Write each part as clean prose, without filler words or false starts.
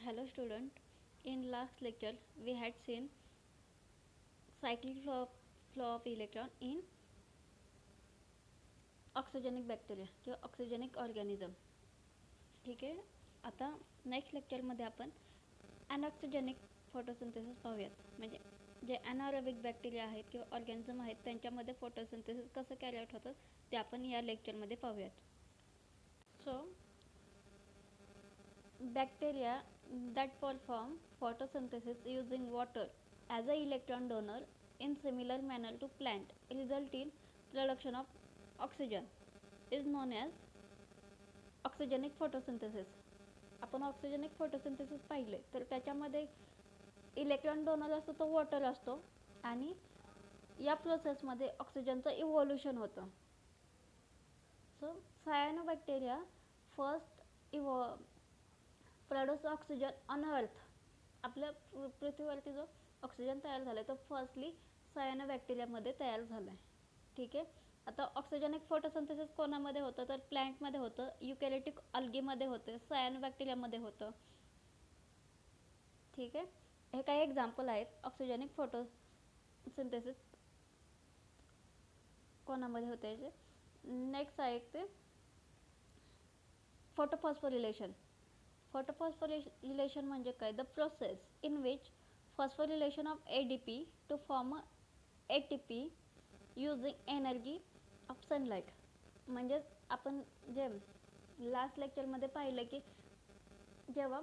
Hello student, in last lecture we had seen cyclic flow of electron in oxygenic bacteria किंवा oxygenic organism. ठीक आहे, आता next लेक्चरमध्ये आपण अनऑक्सिजनिक फोटोसिंथेसिस पाहूयात. म्हणजे जे अनारोबिक बॅक्टेरिया आहेत किंवा ऑर्गॅनिझम आहेत त्यांच्यामध्ये फोटोसिंथेसिस कसं कॅरी आउट होतं ते आपण या लेक्चरमध्ये पाहूयात. So bacteria that perform photosynthesis using water as a electron donor in similar manner to plant result in production of oxygen is known as oxygenic photosynthesis. आपण ऑक्सिजनिक फोटोसिंथेसिस पाहिले तर त्याच्यामध्ये इलेक्ट्रॉन डोनर असतो तो वॉटर असतो आणि या प्रोसेसमध्ये ऑक्सिजनचं इव्होल्युशन होतं. So cyanobacteria first produce oxygen on earth. आपल्या पृथ्वीवरती जो ऑक्सिजन तयार झाला तो फर्स्टली सायनोबॅक्टेरियामध्ये तयार झाला आहे. ठीक आहे, आता ऑक्सिजनिक फोटोसिंथेसिस कोणामध्ये होतं तर प्लॅन्टमध्ये होतं, युकॅरियोटिक अल्गीमध्ये होतं, सायनोबॅक्टेरियामध्ये होतं. ठीक आहे, हे काही एक्झाम्पल आहेत ऑक्सिजनिक फोटोसिंथेसिस कोणामध्ये होते. नेक्स्ट आहे ते फोटोफॉस्फोरिलेशन. Photophosphorilation म्हणजे काय? The process in which phosphorylation of ADP to form ATP using energy of sunlight. म्हणजे आपण जे लास्ट लेक्चरमध्ये पाहिलं की जेव्हा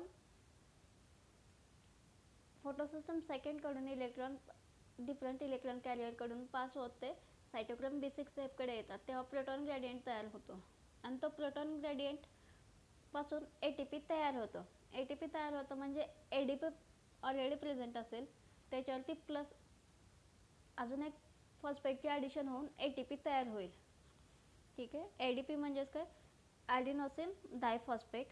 फोटोसिस्टम सेकंड कडून इलेक्ट्रॉन डिफरंट इलेक्ट्रॉन कॅरियर कडून पास होते सायटोक्रोम B6 स्टेपकडे येतात तेव्हा प्रोटॉन ग्रेडियंट तयार होतो आणि तो प्रोटॉन ग्रेडियंट पासून ATP तयार होतं. ATP तयार होतं म्हणजे ADP ऑलरेडी प्रेझेंट असेल त्याच्यावरती प्लस अजून एक फॉस्फेटची ॲडिशन होऊन ATP तयार होईल. ठीक आहे, ADP म्हणजेच काय? ॲडिनोसिन डायफॉस्फेट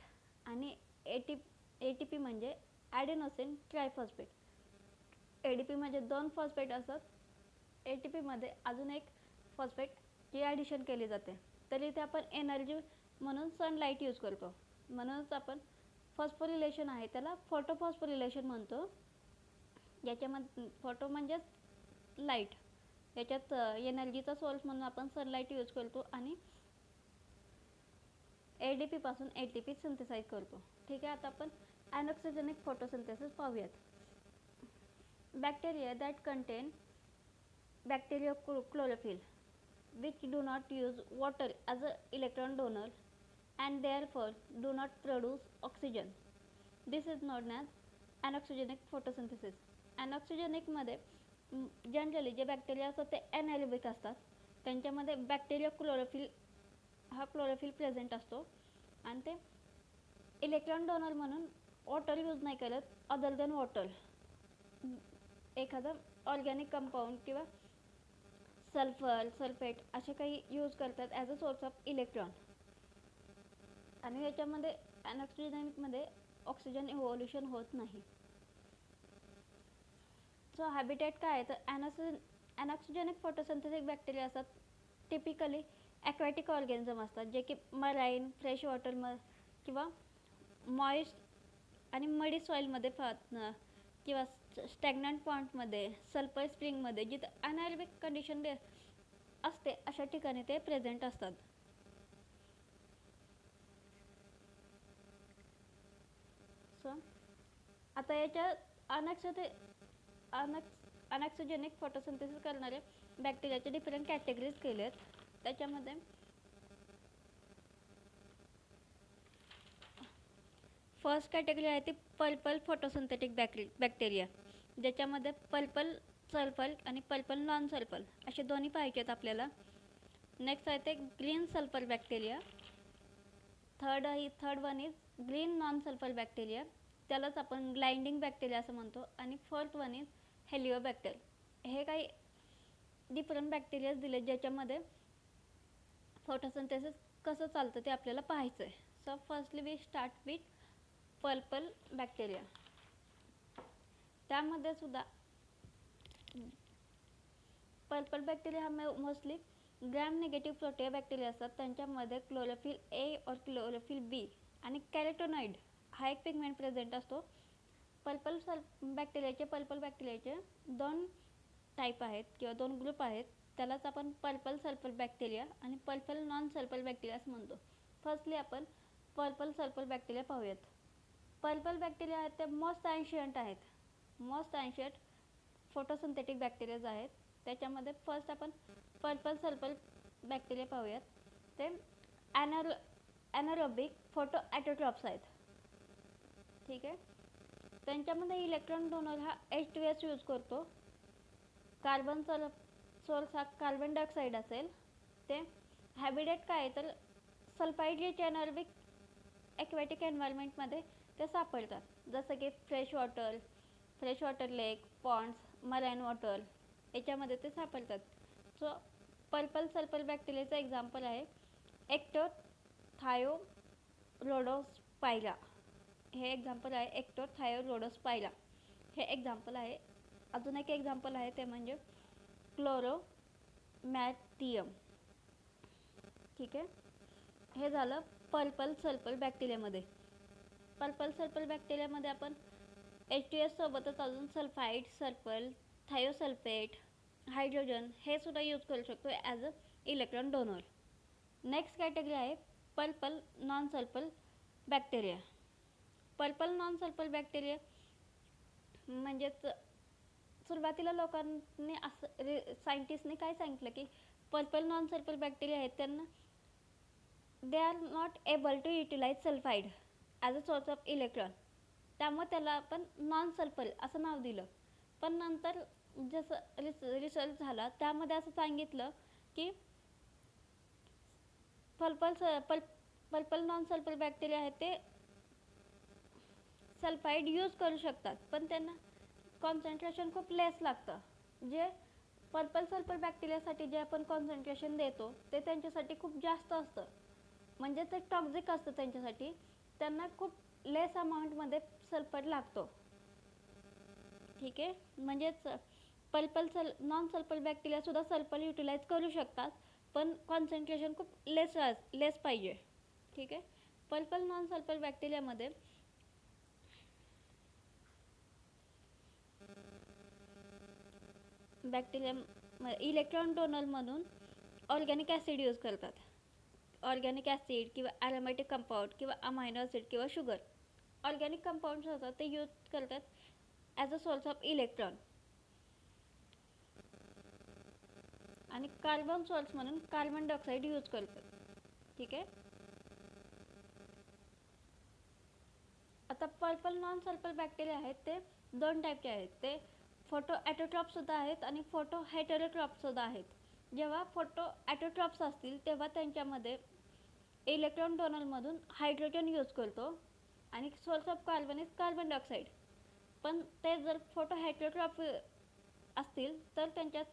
आणि ATP म्हणजे ॲडिनोसिन ट्रायफॉस्फेट. ADP मध्ये दोन फॉस्फेट असतात, ATP मध्ये अजून एक फॉस्फेटची ॲडिशन केली जाते. तरी इथे आपण एनर्जी म्हणून सनलाईट यूज करतो. म्हणूनच आपण फॉस्फोरिलेशन आहे त्याला फोटोफॉस्फोरिलेशन म्हणतो. याच्यामध्ये फोटो म्हणजे लाईट, याच्यात एनर्जीचा सोर्स म्हणून आपण सनलाईट यूज करतो आणि ADP पासून ATP सिंथेसाइज करतो. ठीक आहे, आता आपण अनऑक्सिजनिक फोटोसिंथेसिस पाहूयात. Bacteria that content bacteria chlorophyll which do not use water as a electron donor and therefore do not produce oxygen. This is known as anaxigenic photosynthesis. Anaxigenic मध्ये generally जे bacteria असतात ते एनारोबिक असतात. त्यांच्यामध्ये bacteria chlorophyll present असतो आणि ते electron donor म्हणून वॉटर यूज नाही करत अदर दॅन वॉटर. एखादं ऑर्गॅनिक कंपाऊंड किंवा सल्फर सल्फेट असे काही यूज करतात as a source of electron. आणि याच्यामध्ये अनऑक्सिजनिकमध्ये ऑक्सिजन इव्होल्युशन होत नाही. सो हॅबिटॅट काय आहे तर अनऑक्सिजनिक फोटोसिंथेटिक बॅक्टेरिया असतात. टिपिकली ॲक्वॅटिक ऑर्गॅनिझम असतात जे की मराईन फ्रेश वॉटर किंवा मॉइस्ट आणि मडी सॉईलमध्ये किंवा स्टॅग्नंट पॉइंटमध्ये सल्फर स्प्रिंगमध्ये जिथे अनारोबिक कंडिशन असते अशा ठिकाणी ते प्रेझेंट असतात. सो आता याच्या अनऑक्सिजनिक फोटोसिंथेसिस करणारे बॅक्टेरियाचे डिफरंट कॅटेगरीज केले आहेत. त्याच्यामध्ये फर्स्ट कॅटेगरी आहे ती पर्पल फोटोसिंथेटिक बॅक्टेरिया, ज्याच्यामध्ये पर्पल सल्फर आणि पर्पल नॉन सल्फर असे दोन्ही पाहिजे आहेत आपल्याला. नेक्स्ट आहे ते green sulphur bacteria. Third one is green non sulphur bacteria, त्यालाच आपण ग्लाइंडिंग बॅक्टेरिया असं म्हणतो. आणि फोर्थ वन इज हेलिओबॅक्टर. हे काही डिफरंट बॅक्टेरियाज दिले ज्याच्यामध्ये फोटोसिंथेसिस कसं चालतं ते आपल्याला पाहायचं आहे. So firstly we start with purple bacteria. त्यामध्ये सुद्धा पर्पल बॅक्टेरिया हा mostly gram negative proteo bacteria असतात. त्यांच्यामध्ये क्लोरोफिल A और क्लोरोफिल B आणि कॅरोटेनॉइड हा एक पिगमेंट प्रेझेंट असतो. पल्पल बॅक्टेरियाचे दोन टाईप आहेत किंवा दोन ग्रुप आहेत. त्यालाच आपण पर्पल सल्फर बॅक्टेरिया आणि पर्पल नॉन सल्फर बॅक्टेरिया असं म्हणतो. फर्स्टली आपण पर्पल सल्फर बॅक्टेरिया पाहूयात. पर्पल बॅक्टेरिया आहेत ते मोस्ट एन्शियंट आहेत. मोस्ट एन्शियंट फोटोसिंथेटिक बॅक्टेरियाज आहेत. त्याच्यामध्ये फर्स्ट आपण पर्पल सल्फर बॅक्टेरिया पाहूयात. ते ॲनारोबिक फोटो ॲटोट्रॉप्स आहेत. ठीक आहे. त्यांच्यामध्ये इलेक्ट्रॉन डोनर हा H2S यूज करतो. कार्बन सोर्स हा कार्बन डायऑक्साईड असेल. ते हॅबिटेट काय तर सल्फाईड रिच एनारोबिक ॲक्वॅटिक एन्व्हायरमेंटमध्ये ते सापडतात. जसं की fresh water lake, Pond's, marine water याच्यामध्ये ते सापडतात. सो पर्पल सल्फर बॅक्टेरियाचं एक्झाम्पल आहे एक्टोथायोरोडोस्पायरा. हे एक्झाम्पल आहे एक्टोथायोरोडोस्पायरा. हे एक्झाम्पल आहे. अजून एक एक्झाम्पल आहे ते म्हणजे क्लोरोमॅटियम. ठीक आहे. हे झालं पर्पल सल्फर बॅक्टेरियामध्ये. पर्पल सल्फर बॅक्टेरियामध्ये आपण H2S सोबतच अजून सल्फाईड, सल्फर, थायोसल्फेट, हायड्रोजन हे सुद्धा यूज करू शकतो as a electron donor. Next category आहे purple non sulphur bacteria. Purple non sulphur bacteria म्हणजेच सुरुवातीला लोकांनी असं सायंटिस्टने काय सांगितलं की पर्पल नॉन सल्फर बॅक्टेरिया आहेत त्यांना they are not able to utilise sulphide as a source of electron. त्यामुळे त्याला आपण नॉन सल्फर असं नाव दिलं. पण नंतर जसं रिसर्च झाला त्यामध्ये असं सांगितलं की पर्पल नॉन सल्फर बॅक्टेरिया आहेत ते सल्फाईड यूज करू शकतात पण त्यांना कॉन्सन्ट्रेशन खूप लेस लागतं. जे पर्पल सल्फर बॅक्टेरियासाठी जे आपण कॉन्सन्ट्रेशन देतो ते त्यांच्यासाठी खूप जास्त असतं. म्हणजे ते टॉक्झिक असतं त्यांच्यासाठी. त्यांना खूप लेस अमाऊंटमध्ये सल्फर लागतो. ठीक आहे. म्हणजेच नॉन सल्फर बॅक्टेरियासुद्धा सल्फर युटिलाइज करू शकतात पण कॉन्सन्ट्रेशन खूप लेस पाहिजे. ठीक आहे. पर्पल नॉन सल्फर बॅक्टेरियामध्ये इलेक्ट्रॉन डोनर म्हणून ऑर्गॅनिक ॲसिड यूज करतात. ऑर्गॅनिक ॲसिड किंवा ॲरोमॅटिक कंपाऊंड किंवा अमायनो ॲसिड किंवा शुगर ऑर्गॅनिक कंपाऊंड्स असतात ते यूज करतात as a source of electron. आणि कार्बन सोर्स म्हणून कार्बन डायऑक्साईड यूज करतात. ठीक आहे. आता पर्पल नॉन सल्फर बॅक्टेरिया आहेत ते दोन टाईपचे आहेत. ते फोटो ॲटोट्रॉप्ससुद्धा आहेत आणि फोटो हेटेरोट्रॉप्ससुद्धा आहेत. जेव्हा फोटो ॲटोट्रॉप्स असतील तेव्हा त्यांच्यामध्ये इलेक्ट्रॉन डोनरमधून हायड्रोजन यूज करतो आणि source of carbon is carbon dioxide. पण ते जर फोटो हेटेरोट्रॉप असतील तर त्यांच्यात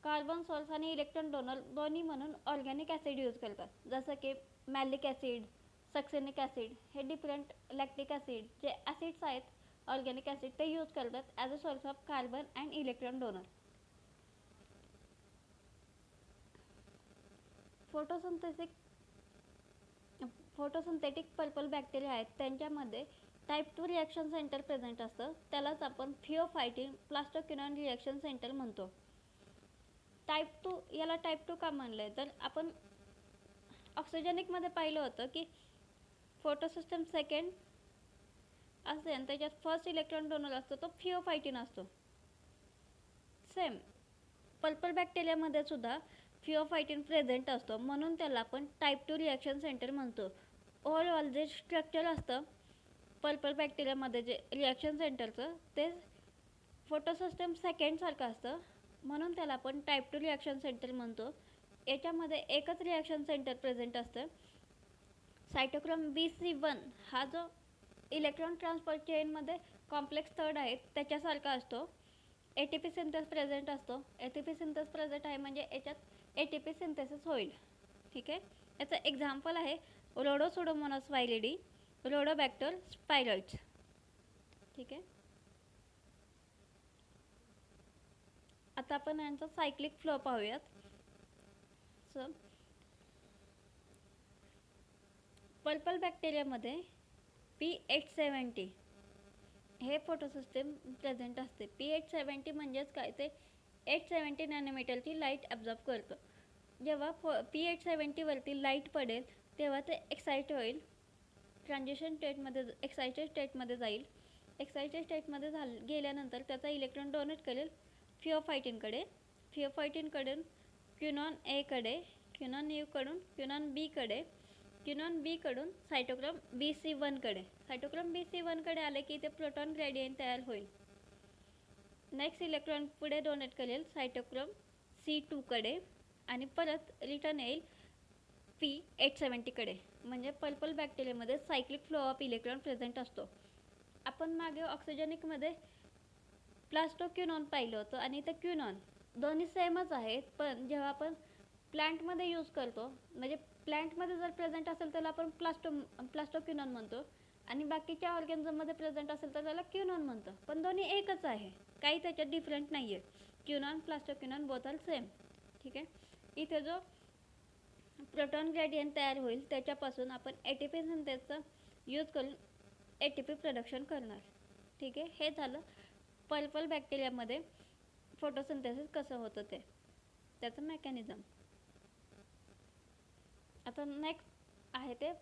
कार्बन सोर्स आणि इलेक्ट्रॉन डोनर दोन्ही म्हणून ऑर्गॅनिक ॲसिड यूज करतात. जसं की मॅलिक ॲसिड, सक्सेनिक ॲसिड हे डिफरंट लॅक्टिक ॲसिड जे ॲसिड्स आहेत ऑर्गॅनिक ॲसिड ते यूज करतात as a source of carbon and electron donor. Photosynthetic purple bacteria आहेत त्यांच्यामध्ये टाईप 2 रिॲक्शन सेंटर प्रेझेंट असतं. त्यालाच आपण थिओफायटिन प्लास्टोक्विनॉन रिॲक्शन सेंटर म्हणतो. याला टाईप 2 का म्हणलं आहे तर आपण ऑक्सिजनिकमध्ये पाहिलं होतं की फोटोसिस्टम सेकंड असते आणि त्याच्यात फर्स्ट इलेक्ट्रॉन डोनर असतो तो थिओफायटिन असतो. सेम पर्पल बॅक्टेरियामध्ये सुद्धा थिओफायटिन प्रेझेंट असतो म्हणून त्याला आपण टाईप 2 रिॲक्शन सेंटर म्हणतो. ओव्हरऑल जे स्ट्रक्चर असतं पर्पल बॅक्टेरियामध्ये जे रिॲक्शन सेंटरचं ते फोटोसिस्टम सेकंडसारखं असतं म्हणून त्याला आपण टाईप 2 रिॲक्शन सेंटर म्हणतो. याच्यामध्ये एकच रिॲक्शन सेंटर प्रेझेंट असतं. सायटोक्रोम BC1 हा जो इलेक्ट्रॉन ट्रान्सफर चेनमध्ये कॉम्प्लेक्स थर्ड आहे त्याच्यासारखा असतो. ATP सिंथेस प्रेझेंट असतो. ATP सिंथेस प्रेझेंट आहे म्हणजे याच्यात ATP सिंथेसिस होईल. ठीक आहे. याचं एक्झाम्पल आहे रोडोसुडोमोनास वायलिडी, रोडोबॅक्टर स्पायरल्स. ठीक आहे. आता आपण यांचा सायक्लिक फ्लो पाहूयात. पर्पल बॅक्टेरियामध्ये P870 हे फोटोसिस्टम प्रेझेंट असते. P870 म्हणजेच काय, ते 870 नॅनोमीटरची लाईट ॲब्झॉर्ब करतं. जेव्हा P870 वरती लाईट पडेल तेव्हा ते एक्साईट होईल, ट्रान्झिशन स्टेटमध्ये एक्सायटेड स्टेटमध्ये जाईल. एक्सायटेड स्टेटमध्ये गेल्यानंतर त्याचा इलेक्ट्रॉन डोनेट करेल फिओफायटिनकडे. फिओफायटिनकडून क्युनॉन एकडे, क्युनॉन यूकडून क्युनॉन बीकडे, क्युनॉन बीकडून सायटोक्रोम BC1कडे. सायटोक्रोम BC1कडे आले की ते प्रोटॉन ग्रेडियंट तयार होईल. नेक्स्ट इलेक्ट्रॉन पुढे डोनेट करेल सायटोक्रोम C2कडे आणि परत रिटर्न येईल P870कडे. म्हणजे पर्पल बॅक्टेरियामध्ये cyclic flow of electron present असतो. आपण मागे ऑक्सिजनिकमध्ये प्लास्टोक्युनॉन पाहिलं होतं आणि ते क्युनॉन दोन्ही सेमच आहेत. पण जेव्हा आपण प्लांटमध्ये यूज करतो, म्हणजे प्लांटमध्ये जर प्रेझेंट असेल त्याला आपण प्लास्टोक्युनॉन म्हणतो आणि बाकीच्या ऑर्गॅनिझममध्ये प्रेझेंट असेल तर त्याला क्युनॉन म्हणतो. पण दोन्ही एकच आहे, काही त्याच्यात डिफरंट नाही आहे. क्युनॉन प्लास्टोक्युनॉन बोथ आर सेम. ठीक आहे. इथे जो प्रोटॉन ग्रेडियंट तयार होईल त्याच्यापासून आपण ATP सिंथेसचा यूज करून ATP प्रोडक्शन करणार. ठीक आहे. हे झालं पर्पल बॅक्टेरियामध्ये फोटोसिंथेसिस कसं होतं ते, त्याचं मेकॅनिझम. आता नेक्स्ट आहे ते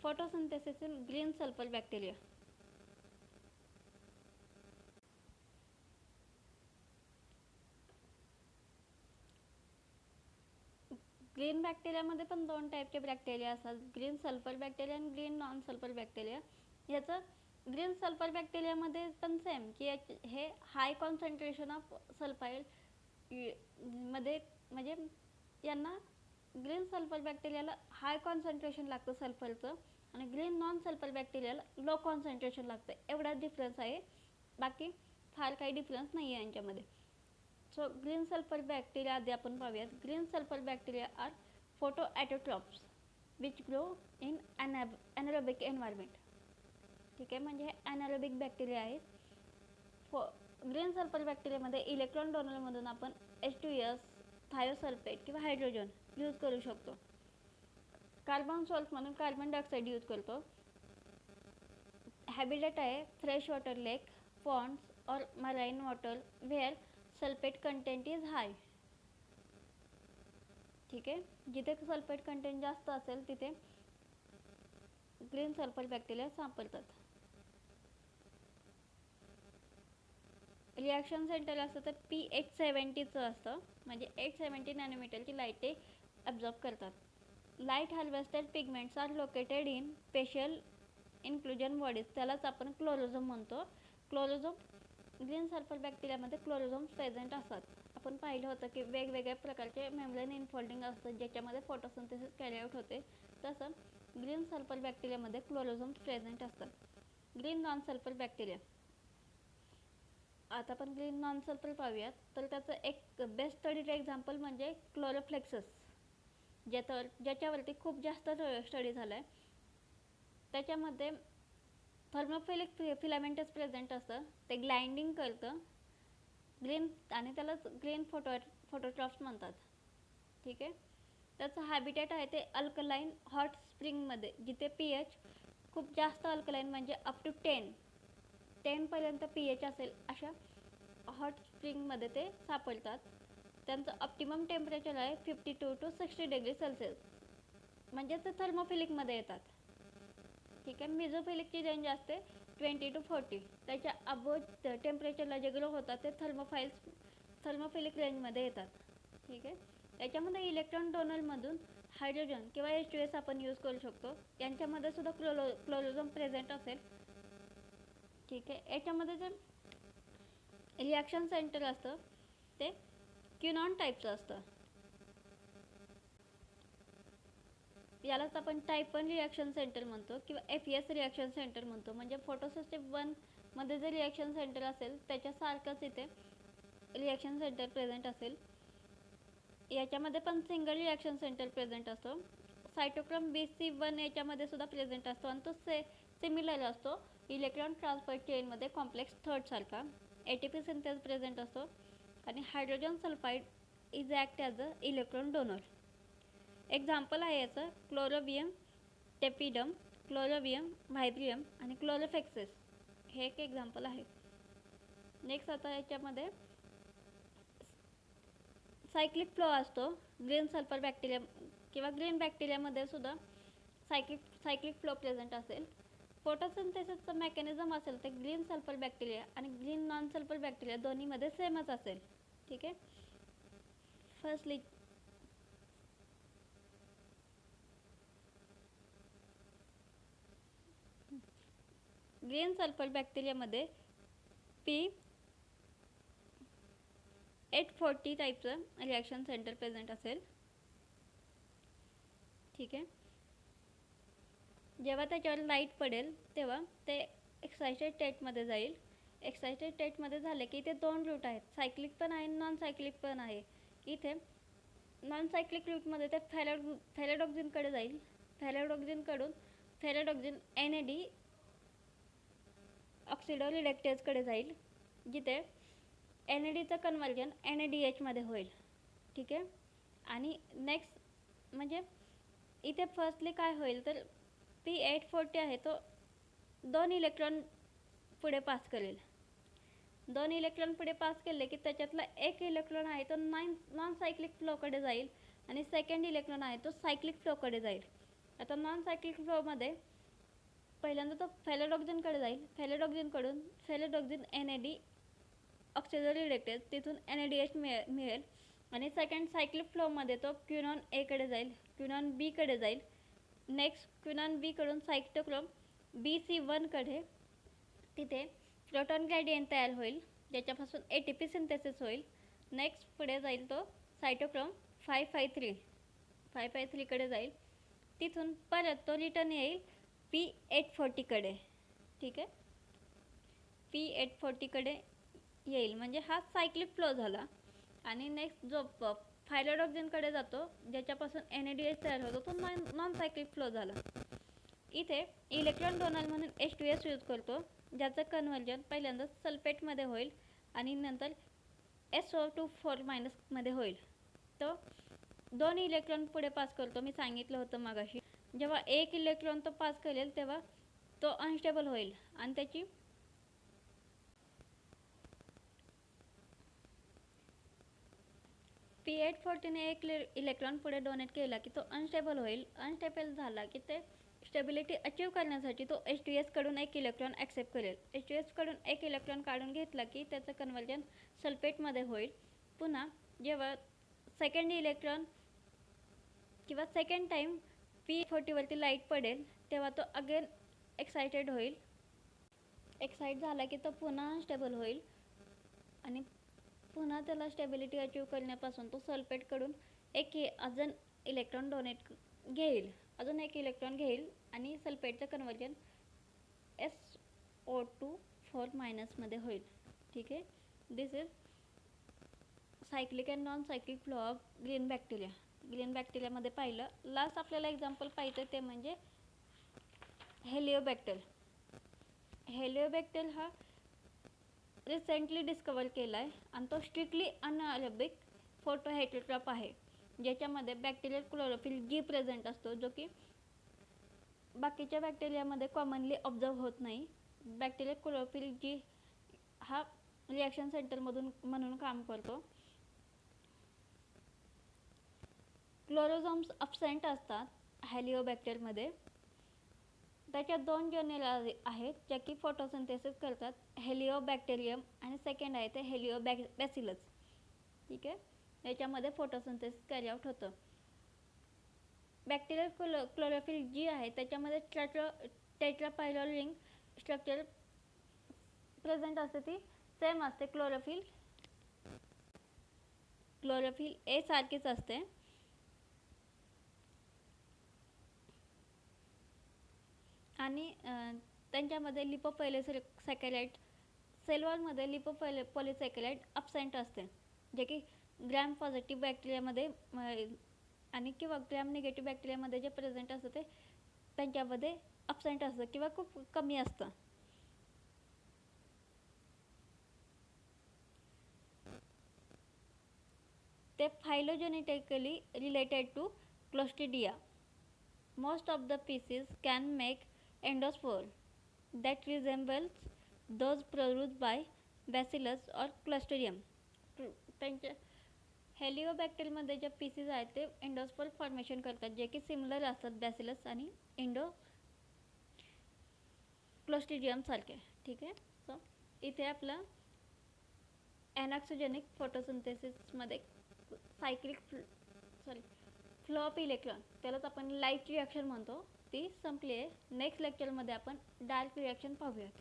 photosynthesis in green sulphur bacteria. Green बॅक्टेरियामध्ये पण दोन टाईपचे बॅक्टेरिया असतात, ग्रीन सल्फर बॅक्टेरिया आणि ग्रीन नॉन सल्फर बॅक्टेरिया. याचं ग्रीन सल्फर बॅक्टेरियामध्ये पण सेम की हे हाय कॉन्सन्ट्रेशन ऑफ सल्फाईड मध्ये, म्हणजे यांना ग्रीन सल्फर बॅक्टेरियाला हाय कॉन्सन्ट्रेशन लागतं सल्फरचं आणि ग्रीन नॉन सल्फर बॅक्टेरियाला लो कॉन्सन्ट्रेशन लागतं. एवढाच डिफरन्स आहे, बाकी फार काही डिफरन्स नाही आहे यांच्यामध्ये. सो ग्रीन सल्फर बॅक्टेरिया आधी आपण पाहूयात. Green sulphur bacteria are photo autotrophs which grow in anaerobic environment. ठीक आहे. म्हणजे हे ॲनारोबिक बॅक्टेरिया आहेत. ग्रीन सल्फर बॅक्टेरियामध्ये इलेक्ट्रॉन डोनरमधून आपण H2S, थायोसल्फेट किंवा हायड्रोजन यूज करू शकतो. कार्बन सोर्स म्हणून कार्बन डायऑक्साईड यूज करतो. हॅबिटेट आहे फ्रेश वॉटर लेक, पॉन्ड्स और marine water where sulphate content is high. ठीक आहे. जिथे सल्फेट कंटेंट जास्त असेल तिथे ग्रीन सल्फर बॅक्टेरिया सापडतात. रिॲक्शन सेंटर असतं तर P870चं असतं, म्हणजे 870 नॅनोमीटरची लाईट ते ॲब्झॉर्ब करतात. Light harvested pigments are located in special inclusion bodies, त्यालाच आपण क्लोरोझोम म्हणतो. क्लोरोझोम ग्रीन सल्फर बॅक्टेरियामध्ये क्लोरोझोम्स प्रेझेंट असतात. आपण पाहिलं होतं की वेगवेगळ्या प्रकारचे मेम्ब्रेन इनफोल्डिंग असतात ज्याच्यामध्ये फोटोसिंथेसिस कॅरी आउट होते. तसं ग्रीन सल्फर बॅक्टेरियामध्ये क्लोरोझोम्स प्रेझेंट असतात. Green non sulphur bacteria. आता आपण ग्रीन नॉन सल्फर पाहूयात. तर त्याचं एक बेस्ट स्टडीड एक्झाम्पल म्हणजे क्लोरोफ्लेक्सस, ज्याच्यावरती खूप जास्त स्टडी झाला आहे. त्याच्यामध्ये थर्मोफिलिक फिलामेंटस प्रेझेंट असतं, ते ग्लाइंडिंग करतं ग्रीन आणि त्यालाच ग्रीन फोटोट्रॉप्स म्हणतात. ठीक आहे. त्याचं हॅबिटेट आहे ते अल्कलाईन हॉट स्प्रिंगमध्ये, जिथे pH खूप जास्त अल्कलाईन म्हणजे अप टू 10 पर्यंत pH असेल अशा हॉट स्प्रिंगमध्ये ते सापडतात. त्यांचं ऑप्टिमम टेम्परेचर आहे 52 to 60 डिग्री सेल्सिअस, म्हणजे ते थर्मोफिलिकमध्ये येतात. ठीक आहे. मिझोफिलिकची रेंज असते 20 to 40. त्याच्या अबोव टेम्परेचरला जे ग्रो होतात ते थर्मोफिलिक रेंजमध्ये येतात. ठीक आहे. त्याच्यामध्ये इलेक्ट्रॉन डोनरमधून हायड्रोजन किंवा H2S आपण यूज करू शकतो. यांच्यामध्ये सुद्धा क्लोरोझोम प्रेझेंट असेल. ठीक आहे. याच्यामध्ये जे रिॲक्शन सेंटर असतं ते क्युनॉन टाईपचं असतं. यालाच आपण टाईप 1 रिॲक्शन सेंटर म्हणतो किंवा FES रिॲक्शन सेंटर म्हणतो. म्हणजे फोटोसिस्टम 1 मध्ये जे रिॲक्शन सेंटर असेल त्याच्यासारखंच इथे रिॲक्शन सेंटर प्रेझेंट असेल. याच्यामध्ये पण सिंगल रिॲक्शन सेंटर प्रेझेंट असतो. सायटोक्रोम BC1 याच्यामध्ये सुद्धा प्रेझेंट असतो आणि तो सिमिलर असतो इलेक्ट्रॉन ट्रान्सफर चेनमध्ये कॉम्प्लेक्स थर्ड सारखा. ATP सिंथेस प्रेझेंट असतो आणि hydrogen sulphide is act as a electron donor. Example आहे याचं क्लोरोबियम टेपिडम, क्लोरोवियम, व्हायब्रियम आणि क्लोरोफेक्सेस हे एक एक्झाम्पल आहे. नेक्स्ट आता याच्यामध्ये सायक्लिक फ्लो असतो. ग्रीन सल्फर बॅक्टेरिया किंवा ग्रीन बॅक्टेरियामध्ये सुद्धा सायक्लिक फ्लो प्रेझेंट असेल. फोटोसिंथेसिसचं मेकॅनिझम असेल ते ग्रीन सल्फर बॅक्टेरिया आणि ग्रीन नॉन सल्फर बॅक्टेरिया दोन्हीमध्ये सेमच असेल. ठीक आहे. फर्स्टली ग्रीन सल्फर बॅक्टेरियामध्ये P840 टाईपचं रिॲक्शन सेंटर प्रेझेंट असेल. ठीक आहे. जेव्हा त्याच्यावर लाईट पडेल तेव्हा ते एक्सायटेड स्टेटमध्ये जाईल. एक्सायटेड स्टेटमध्ये झाले की इथे दोन रूट आहेत, सायक्लिक पण आहे, नॉन सायक्लिक पण आहे. इथे नॉन सायक्लिक रूटमध्ये ते फेरेडॉक्झिनकडे जाईल. फेरेडॉक्झिनकडून फेरेडॉक्झिन NAD ऑक्सिडोरिडक्टेजकडे जाईल, जिथे NADचं कन्वर्जन NADH मध्ये होईल. ठीक आहे. आणि नेक्स्ट म्हणजे इथे फर्स्टली काय होईल तर P840 आहे तो 2 इलेक्ट्रॉन पुढे पास करेल. 2 इलेक्ट्रॉन पुढे पास केले की त्याच्यातला एक इलेक्ट्रॉन आहे तो नॉन सायक्लिक फ्लोकडे जाईल आणि सेकंड इलेक्ट्रॉन आहे तो सायक्लिक फ्लोकडे जाईल. आता नॉन सायक्लिक फ्लोमध्ये पहिल्यांदा तो फेरेडॉक्झिनकडे जाईल. फेरेडॉक्झिनकडून फेरेडॉक्झिन NAD ऑक्सिडोरिडक्टेज तिथून NADH मिळेल आणि सेकंड सायक्लिक फ्लोमध्ये तो क्विनॉन A कडे जाईल, क्विनॉन B कडे जाईल. नेक्स्ट क्विनॉन B कडून सायटोक्रोम BC1 कडे, तिथे प्रोटॉन ग्रेडियंट तयार होईल ज्याच्यापासून ATP सिंथेसिस होईल. नेक्स्ट पुढे जाईल तो सायटोक्रोम 553 कडे जाईल. तिथून परत तो रिटर्न येईल P840 कडे. ठीक आहे. P840 कडे येईल म्हणजे हा सायक्लिक फ्लो झाला. आणि नेक्स्ट जो फेरेडॉक्झिनकडे जातो ज्याच्यापासून NADH तयार होतो तो नॉन सायक्लिक फ्लो झाला. इथे इलेक्ट्रॉन डोनर म्हणून H2S यूज करतो, ज्याचं कन्वर्जन पहिल्यांदा सल्फेटमध्ये होईल आणि नंतर SO2 मध्ये होईल. तो 2 इलेक्ट्रॉन पुढे पास करतो. मी सांगितलं होतं मगाशी, जेव्हा एक इलेक्ट्रॉन तो पास करेल तेव्हा तो अनस्टेबल होईल आणि त्याची P840 ने एक इलेक्ट्रॉन पुढे डोनेट केला की तो अनस्टेबल होईल. अनस्टेबल झाला की ते स्टेबिलिटी अचीव करण्यासाठी तो H2S कडून एक इलेक्ट्रॉन ॲक्सेप्ट करेल. H2S कडून एक इलेक्ट्रॉन काढून घेतला की त्याचं कन्वर्जन सल्फेटमध्ये होईल. पुन्हा जेव्हा सेकंड इलेक्ट्रॉन किंवा सेकंड टाईम P840 वरती लाईट पडेल तेव्हा तो अगेन एक्सायटेड होईल. एक्साइट झाला की तो पुन्हा अनस्टेबल होईल आणि पुन्हा त्याला स्टेबिलिटी अचीव करण्यापासून तो सल्फेटकडून अजून इलेक्ट्रॉन डोनेट घेईल, अजून एक इलेक्ट्रॉन घेईल आणि सल्फेटचं कन्वर्जन SO2 मध्ये होईल. ठीक आहे. This is cyclic and non cyclic flow of green bacteria. Green बॅक्टेरियामध्ये पाहिलं. लास्ट आपल्याला एक्झाम्पल पाहिजे ते म्हणजे हेलिओबॅक्टर. हेलिओबॅक्टर हा रिसेंटली डिस्कवर केला आहे आणि तो स्ट्रिक्टली अनअरेबिक फोटोहेटेरोट्रॉप आहे, ज्याच्यामध्ये बॅक्टेरियल क्लोरोफिल G प्रेझेंट असतो, जो की बाकीच्या बॅक्टेरियामध्ये कॉमनली ऑब्झर्व होत नाही. बॅक्टेरियल क्लोरोफिल G हा रिॲक्शन सेंटर म्हणून काम करतो. क्लोरोझोम्स अब्सेंट असतात हेलिओबॅक्टरमध्ये. त्याच्यात 2 जनरल आहेत ज्या की फोटोसिंथेसिस करतात, हेलिओबॅक्टेरियम आणि सेकंड आहे ते हेलिओबॅसिलस. ठीक आहे. याच्यामध्ये फोटोसिंथेसिस कॅरी आउट होतं. बॅक्टेरियल क्लोरोफिल G आहे त्याच्यामध्ये टेट्रापायरल रिंग स्ट्रक्चर प्रेझेंट असते, ती सेम असते क्लोरोफिल A सारखीच असते. आणि त्यांच्यामध्ये लिपोपॉलिसॅकॅराइड, सेल वॉलमध्ये लिपोपॉलिसॅकॅराइड अब्सेंट असते, जे की ग्रॅम पॉझिटिव्ह बॅक्टेरियामध्ये आणि किंवा ग्रॅम निगेटिव्ह बॅक्टेरियामध्ये जे प्रेझेंट असतं ते त्यांच्यामध्ये अब्सेंट असतं किंवा खूप कमी असतं. ते phylogenetically related to Clostridia. Most of the species can make endospore that resembles those produced by bacillus or clostridium. त्यांच्या हेलिओबॅक्टरमध्ये ज्या पीसीज आहेत ते एंडोस्पोर फॉर्मेशन करतात जे की सिमिलर असतात बॅसिलस आणि क्लोस्ट्रिडियम सारखे. ठीक आहे. सो इथे आपलं ॲनॅक्सोजेनिक फोटोसिंथेसिसमध्ये सायक्लिक फ्लो ऑफ इलेक्ट्रॉन, त्यालाच आपण लाईट रिॲक्शन म्हणतो, ती संपली आहे. नेक्स्ट लेक्चरमध्ये आपण डार्क रिॲक्शन पाहूयात.